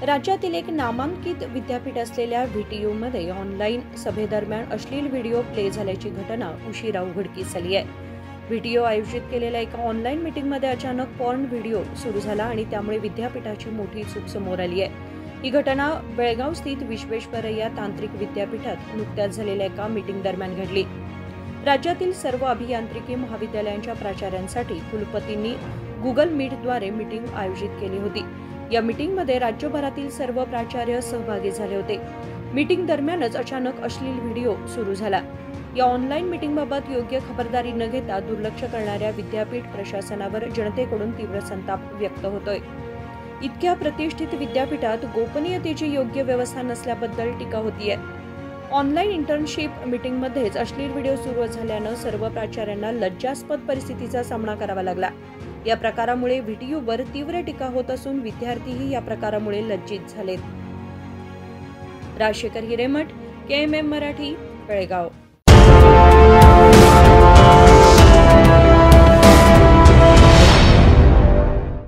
राज्यातील एक नामांकित विद्यापीठ असलेल्या व्हीटीयूमध्ये ऑनलाईन सभेदरम्यान अश्लील व्हिडिओ प्ले झाल्याची घटना उशिरा उघडकीस आली आहे। व्हीटीयू आयोजित केलेल्या एका ऑनलाईन मीटिंगमध्ये अचानक पॉर्न व्हिडिओ सुरू झाला आणि त्यामुळे विद्यापीठाची मोठी चूक समोर आली आहे। ही घटना बेळगाव स्थित विश्वेश्वरय्या तांत्रिक विद्यापीठात नुकत्याच झालेल्या एका मीटिंग दरम्यान घडली। राज्यातील सर्व अभियांत्रिकी महाविद्यालयांच्या प्राचार्यांसाठी कुलपतींनी गुगल मीटद्वारे मीटिंग आयोजित केली होती। या मीटिंगमध्ये राज्यभरातील सर्व प्राचार्य सहभागी झाले होते। मीटिंग दरम्यानच अचानक अश्लील व्हिडिओ सुरू झाला। या ऑनलाईन मीटिंगबाबत योग्य खबरदारी न घेता दुर्लक्ष करणाऱ्या विद्यापीठ प्रशासनावर जनतेकडून तीव्र संताप व्यक्त होतोय। इतक्या प्रतिष्ठित विद्यापीठात गोपनीयतेची योग्य व्यवस्था नसल्याबद्दल टीका होतीये। ऑनलाईन इंटर्नशिप मीटिंगमध्येच अश्लील व्हिडिओ सुरू झाल्यानं सर्व प्राचार्यांना लज्जास्पद परिस्थितीचा सामना करावा लागला। या प्रकारामुळे व्हीटीयूवर तीव्र टीका होत असून विद्यार्थीही या प्रकारामुळे लज्जित झालेत। राजशेखर हिरेमठ, KMM मराठी, बेळगाव।